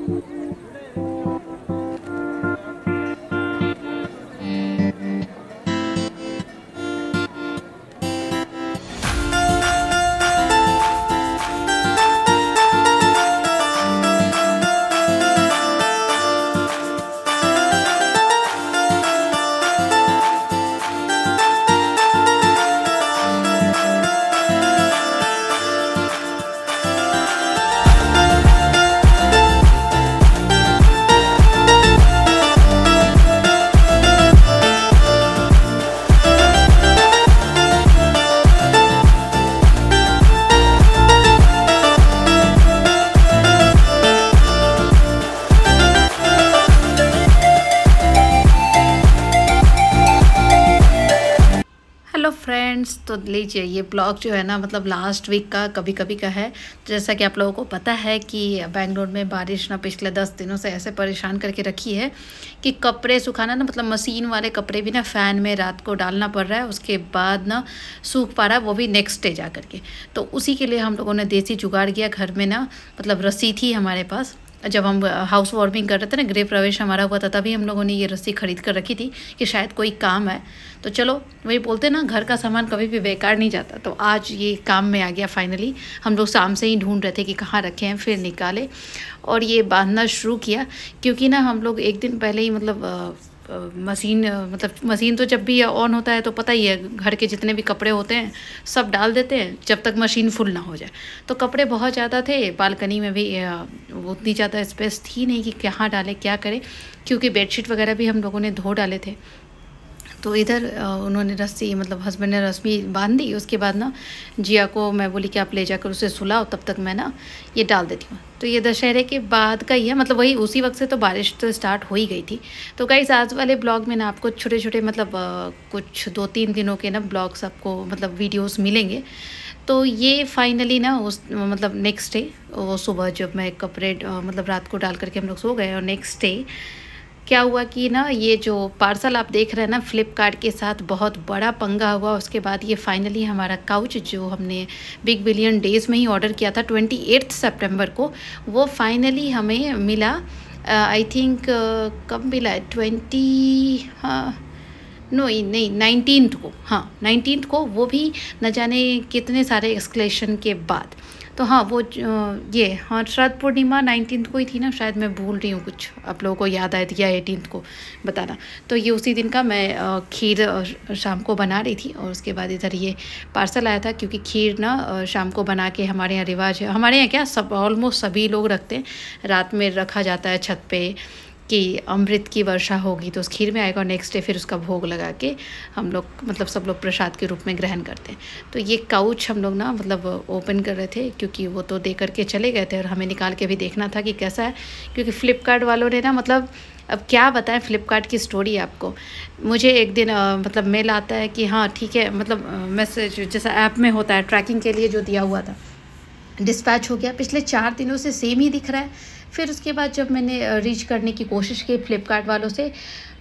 Hello friends, तो लीजिए ये ब्लॉग जो है ना मतलब लास्ट वीक का कभी कभी का है। जैसा कि आप लोगों को पता है कि बेंगलोर में बारिश ना पिछले 10 दिनों से ऐसे परेशान करके रखी है कि कपड़े सुखाना ना मतलब मशीन वाले कपड़े भी ना फ़ैन में रात को डालना पड़ रहा है, उसके बाद ना सूख पा रहा है, वो भी नेक्स्ट डे जा करके। तो उसी के लिए हम लोगों ने देसी जुगाड़ किया। घर में ना मतलब रस्सी थी हमारे पास, जब हम हाउस वार्मिंग कर रहे थे ना, गृह प्रवेश हमारा हुआ था, तभी हम लोगों ने ये रस्सी खरीद कर रखी थी कि शायद कोई काम है। तो चलो, वही बोलते ना, घर का सामान कभी भी बेकार नहीं जाता। तो आज ये काम में आ गया फाइनली। हम लोग शाम से ही ढूंढ रहे थे कि कहाँ रखे हैं, फिर निकाले और ये बांधना शुरू किया। क्योंकि ना हम लोग एक दिन पहले ही मतलब मशीन तो जब भी ऑन होता है तो पता ही है, घर के जितने भी कपड़े होते हैं सब डाल देते हैं जब तक मशीन फुल ना हो जाए। तो कपड़े बहुत ज़्यादा थे, बालकनी में भी उतनी ज़्यादा स्पेस थी नहीं कि कहाँ डालें क्या करें, क्योंकि बेडशीट वगैरह भी हम लोगों ने धो डाले थे। तो इधर उन्होंने रस्सी मतलब हस्बैंड ने रस्सी बांध दी। उसके बाद ना जिया को मैं बोली कि आप ले जाकर उसे सुलाओ, तब तक मैं ना ये डाल देती हूँ। तो ये दशहरे के बाद का ही है, मतलब वही उसी वक्त से तो बारिश तो स्टार्ट हो ही गई थी। तो गाइस आज वाले ब्लॉग में ना आपको छोटे छोटे मतलब कुछ 2-3 दिनों के ना ब्लॉग्स आपको मतलब वीडियोस मिलेंगे। तो ये फाइनली ना उस मतलब नेक्स्ट डे वो सुबह जब मैं कपड़े मतलब रात को डाल करके हम लोग सो गए, और नेक्स्ट डे क्या हुआ कि ना ये जो पार्सल आप देख रहे हैं ना फ्लिपकार्ट के साथ बहुत बड़ा पंगा हुआ। उसके बाद ये फाइनली हमारा काउच जो हमने बिग बिलियन डेज़ में ही ऑर्डर किया था 28 सितंबर को, वो फाइनली हमें मिला। आई थिंक कब मिला है 20 हाँ नहीं 19th को, हाँ 19th को, वो भी न जाने कितने सारे एक्सक्लेशन के बाद। तो हाँ वो ये हाँ श्राद्ध पूर्णिमा 19th को ही थी ना, शायद मैं भूल रही हूँ कुछ, आप लोगों को याद आया या 18th को बताना। तो ये उसी दिन का मैं खीर शाम को बना रही थी, और उसके बाद इधर ये पार्सल आया था। क्योंकि खीर ना शाम को बना के हमारे यहाँ रिवाज है, हमारे यहाँ क्या सब ऑलमोस्ट सभी लोग रखते हैं, रात में रखा जाता है छत पे कि अमृत की वर्षा होगी तो उस खीर में आएगा, और नेक्स्ट डे फिर उसका भोग लगा के हम लोग मतलब सब लोग प्रसाद के रूप में ग्रहण करते हैं। तो ये काउच हम लोग ना मतलब ओपन कर रहे थे, क्योंकि वो तो दे करके चले गए थे और हमें निकाल के भी देखना था कि कैसा है। क्योंकि फ़्लिपकार्ट वालों ने ना मतलब अब क्या बताएं फ़्लिपकार्ट की स्टोरी आपको। मुझे एक दिन मतलब मेल आता है कि हाँ ठीक है, मतलब मैसेज जैसा ऐप में होता है ट्रैकिंग के लिए जो दिया हुआ था, डिस्पैच हो गया। पिछले 4 दिनों से सेम ही दिख रहा है। फिर उसके बाद जब मैंने रीच करने की कोशिश की फ़्लिपकार्ट वालों से,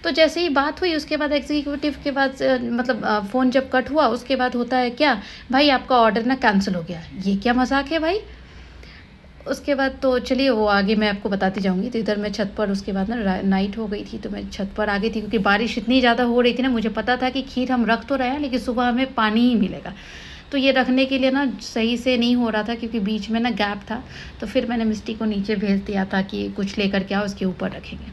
तो जैसे ही बात हुई उसके बाद एग्जीक्यूटिव के बाद मतलब फ़ोन जब कट हुआ उसके बाद होता है क्या, भाई आपका ऑर्डर ना कैंसिल हो गया। ये क्या मजाक है भाई। उसके बाद तो चलिए वो आगे मैं आपको बताती जाऊंगी। तो इधर मैं छत पर, उसके बाद ना नाइट हो गई थी तो मैं छत पर आ गई थी, क्योंकि बारिश इतनी ज़्यादा हो रही थी ना, मुझे पता था कि खीर हम रख तो रहे हैं लेकिन सुबह हमें पानी ही मिलेगा। तो ये रखने के लिए ना सही से नहीं हो रहा था, क्योंकि बीच में ना गैप था। तो फिर मैंने मिस्टी को नीचे भेज दिया था कि कुछ लेकर के आओ, उसके ऊपर रखेंगे।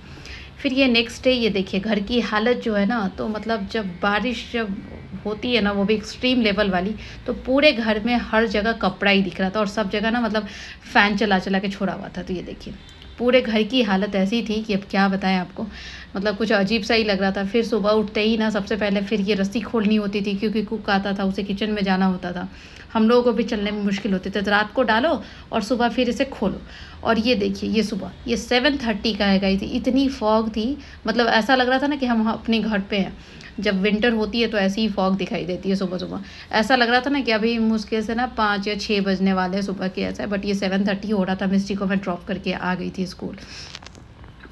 फिर ये नेक्स्ट डे ये देखिए घर की हालत जो है ना, तो मतलब जब बारिश जब होती है ना, वो भी एक्सट्रीम लेवल वाली, तो पूरे घर में हर जगह कपड़ा ही दिख रहा था, और सब जगह ना मतलब फ़ैन चला चला के छोड़ा हुआ था। तो ये देखिए पूरे घर की हालत ऐसी थी कि अब क्या बताएं आपको, मतलब कुछ अजीब सा ही लग रहा था। फिर सुबह उठते ही ना सबसे पहले फिर ये रस्सी खोलनी होती थी, क्योंकि कुक आता था, उसे किचन में जाना होता था, हम लोगों को भी चलने में मुश्किल होती थी। तो रात को डालो और सुबह फिर इसे खोलो। और ये देखिए ये सुबह ये 7:30 का है गाइस, इतनी फॉग थी, मतलब ऐसा लग रहा था ना कि हम अपने घर पे हैं। जब विंटर होती है तो ऐसी ही फॉग दिखाई देती है सुबह सुबह, ऐसा लग रहा था ना कि अभी मुश्किल से ना 5 या 6 बजने वाले हैं सुबह के, ऐसा है। बट ये 7:30 हो रहा था, मिस्टी को मैं ड्रॉप करके आ गई थी स्कूल।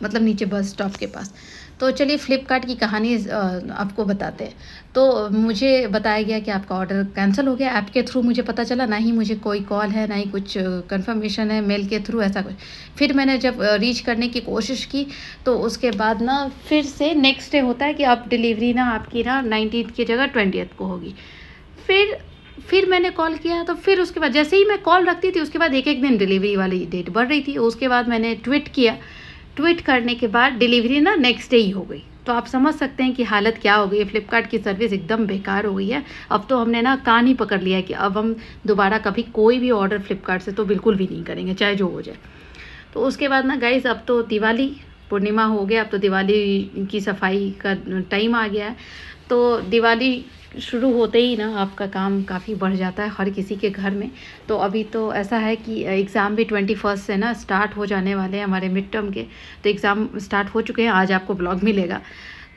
मतलब नीचे बस स्टॉप के पास। तो चलिए फ़्लिपकार्ट की कहानी आपको बताते हैं। तो मुझे बताया गया कि आपका ऑर्डर कैंसिल हो गया। ऐप के थ्रू मुझे पता चला, ना ही मुझे कोई कॉल है, ना ही कुछ कंफर्मेशन है मेल के थ्रू, ऐसा कुछ। फिर मैंने जब रीच करने की कोशिश की तो उसके बाद ना फिर से नेक्स्ट डे होता है कि अब डिलीवरी ना आपकी ना 19th की जगह 20th को होगी। फिर मैंने कॉल किया तो फिर उसके बाद जैसे ही मैं कॉल रखती थी उसके बाद एक एक दिन डिलीवरी वाली डेट बढ़ रही थी। उसके बाद मैंने ट्वीट किया, ट्वीट करने के बाद डिलीवरी ना नेक्स्ट डे ही हो गई। तो आप समझ सकते हैं कि हालत क्या हो गई है। फ़्लिपकार्ट की सर्विस एकदम बेकार हो गई है। अब तो हमने ना कान ही पकड़ लिया है कि अब हम दोबारा कभी कोई भी ऑर्डर फ़्लिपकार्ट से तो बिल्कुल भी नहीं करेंगे, चाहे जो हो जाए। तो उसके बाद ना गाइस, अब तो दिवाली पूर्णिमा हो गया, अब तो दिवाली की सफाई का टाइम आ गया है। तो दिवाली शुरू होते ही ना आपका काम काफ़ी बढ़ जाता है हर किसी के घर में। तो अभी तो ऐसा है कि एग्ज़ाम भी 21 से ना स्टार्ट हो जाने वाले हैं हमारे मिड टर्म के। तो एग्ज़ाम स्टार्ट हो चुके हैं, आज आपको ब्लॉग मिलेगा।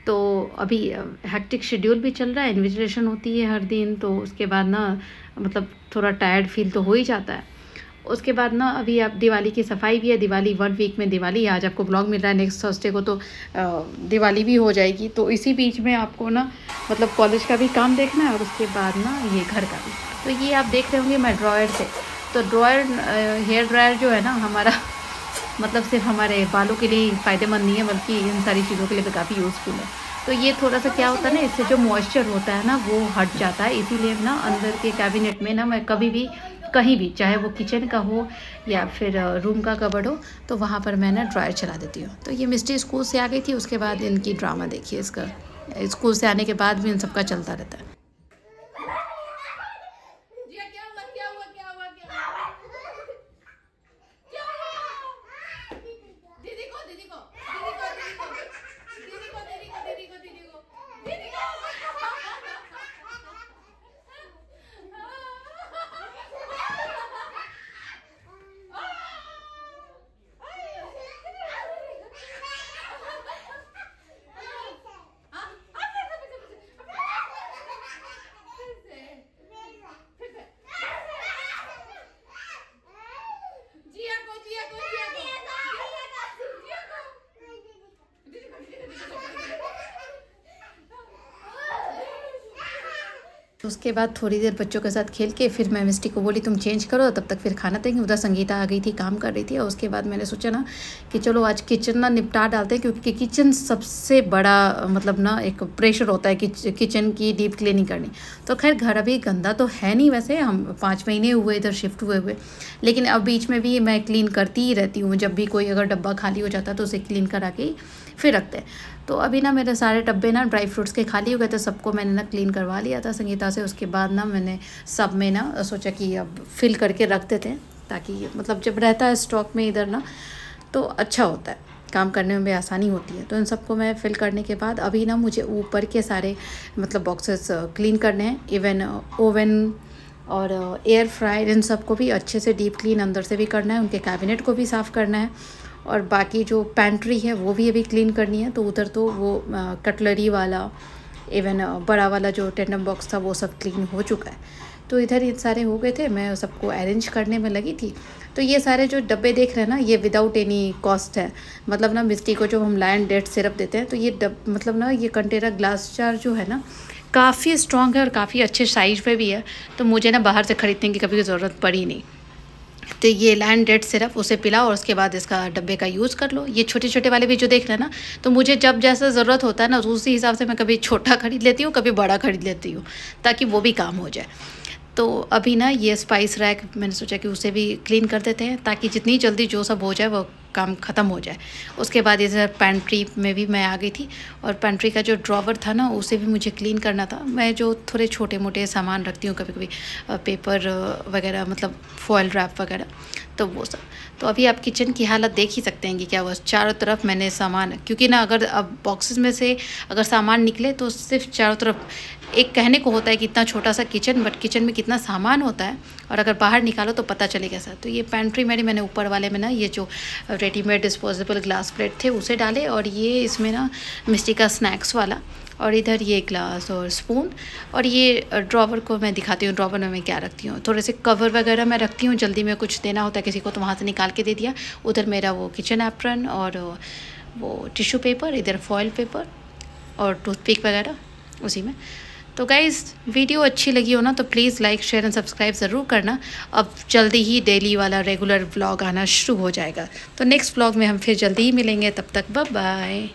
तो अभी हेक्टिक शेड्यूल भी चल रहा है, इन्विजिलेशन होती है हर दिन। तो उसके बाद ना मतलब थोड़ा टायर्ड फील तो हो ही जाता है। उसके बाद ना अभी आप दिवाली की सफाई भी है। दिवाली 1 वीक में दिवाली, आज आपको ब्लॉग मिल रहा है, नेक्स्ट थर्सडे को तो दिवाली भी हो जाएगी। तो इसी बीच में आपको ना मतलब कॉलेज का भी काम देखना है और उसके बाद ना ये घर का भी। तो ये आप देख रहे होंगे मैं ड्रॉयर से, तो ड्रॉयर हेयर ड्रायर जो है ना हमारा मतलब सिर्फ हमारे बालों के लिए फ़ायदेमंद नहीं है, बल्कि इन सारी चीज़ों के लिए भी काफ़ी यूज़फुल है। तो ये थोड़ा सा क्या होता है ना, इससे जो मॉइस्चर होता है ना वो हट जाता है। इसीलिए ना अंदर के कैबिनेट में ना मैं कभी भी कहीं भी, चाहे वो किचन का हो या फिर रूम का कबर्ड हो, तो वहाँ पर मैं ना ड्रायर चला देती हूँ। तो ये मिस्टी स्कूल से आ गई थी, उसके बाद इनकी ड्रामा देखिए इसका। स्कूल से आने के बाद भी इन सबका चलता रहता है। तो उसके बाद थोड़ी देर बच्चों के साथ खेल के फिर मैं मिस्टी को बोली तुम चेंज करो, तब तक फिर खाना देंगे। उधर संगीता आ गई थी, काम कर रही थी। और उसके बाद मैंने सोचा ना कि चलो आज किचन ना निपटा डालते हैं, क्योंकि किचन सबसे बड़ा मतलब ना एक प्रेशर होता है कि किचन की डीप क्लीनिंग करनी। तो खैर घर अभी गंदा तो है नहीं, वैसे हम 5 महीने हुए इधर शिफ्ट हुए, लेकिन अब बीच में भी मैं क्लीन करती ही रहती हूँ। जब भी कोई अगर डब्बा खाली हो जाता है तो उसे क्लीन करा के ही फिर रखते हैं। तो अभी ना मेरे सारे डब्बे ना ड्राई फ्रूट्स के खाली हो गए थे, सबको मैंने ना क्लीन करवा लिया था संगीता से। उसके बाद ना मैंने सब में ना सोचा कि अब फिल करके रख देते हैं, ताकि मतलब जब रहता है स्टॉक में इधर ना तो अच्छा होता है, काम करने में भी आसानी होती है। तो इन सबको मैं फिल करने के बाद अभी ना मुझे ऊपर के सारे मतलब बॉक्सेस क्लीन करने हैं। इवन ओवन और एयर फ्रायर, इन सबको भी अच्छे से डीप क्लीन अंदर से भी करना है। उनके कैबिनेट को भी साफ़ करना है और बाकी जो पैंट्री है वो भी अभी क्लीन करनी है। तो उधर तो वो कटलरी वाला, इवन बड़ा वाला जो टेंडम बॉक्स था वो सब क्लीन हो चुका है। तो इधर ये सारे हो गए थे, मैं सबको अरेंज करने में लगी थी। तो ये सारे जो डब्बे देख रहे हैं ना, ये विदाउट एनी कॉस्ट है। मतलब ना मिस्टी को जो हम लायन डेट सिरप देते हैं, तो ये मतलब ना ये कंटेनर ग्लास जार जो है ना काफ़ी स्ट्रॉन्ग है और काफ़ी अच्छे साइज़ पे भी है। तो मुझे ना बाहर से ख़रीदने की कभी ज़रूरत पड़ी नहीं। तो ये लायन डेट सिरप उसे पिलाओ और उसके बाद इसका डब्बे का यूज़ कर लो। ये छोटे छोटे वाले भी जो देख रहे हैं ना, तो मुझे जब जैसा ज़रूरत होता है ना, तो उसी हिसाब से मैं कभी छोटा ख़रीद लेती हूँ, कभी बड़ा ख़रीद लेती हूँ, ताकि वो भी काम हो जाए। तो अभी ना ये स्पाइस रैक मैंने सोचा कि उसे भी क्लीन कर देते हैं, ताकि जितनी जल्दी जो सब हो जाए वो काम ख़त्म हो जाए। उसके बाद इधर पैंट्री में भी मैं आ गई थी, और पैंट्री का जो ड्रॉवर था ना उसे भी मुझे क्लीन करना था। मैं जो थोड़े छोटे मोटे सामान रखती हूँ, कभी कभी पेपर वगैरह, मतलब फॉयल रैप वगैरह, तो वो सब। तो अभी आप किचन की हालत देख ही सकते हैं कि क्या हुआ। चारों तरफ मैंने सामान, क्योंकि ना अगर अब बॉक्सेस में से अगर सामान निकले तो सिर्फ चारों तरफ, एक कहने को होता है कि इतना छोटा सा किचन, बट किचन में कितना सामान होता है, और अगर बाहर निकालो तो पता चलेगा सर। तो ये पैंट्री मैंने ऊपर वाले में ना ये जो रेडीमेड डिस्पोजेबल ग्लास प्लेट थे उसे डाले, और ये इसमें ना मिस्टी का स्नैक्स वाला, और इधर ये ग्लास और स्पून। और ये ड्रॉवर को मैं दिखाती हूँ, ड्रॉवर में मैं क्या रखती हूँ। थोड़े से कवर वगैरह मैं रखती हूँ, जल्दी में कुछ देना होता है किसी को तो वहाँ से निकाल के दे दिया। उधर मेरा वो किचन एप्रन और वो टिश्यू पेपर, इधर फॉयल पेपर और टूथपिक वगैरह उसी में। तो गाइज़ वीडियो अच्छी लगी हो ना तो please like share and subscribe ज़रूर करना। अब जल्दी ही डेली वाला रेगुलर व्लॉग आना शुरू हो जाएगा। तो नेक्स्ट व्लॉग में हम फिर जल्दी ही मिलेंगे, तब तक बाय बाय।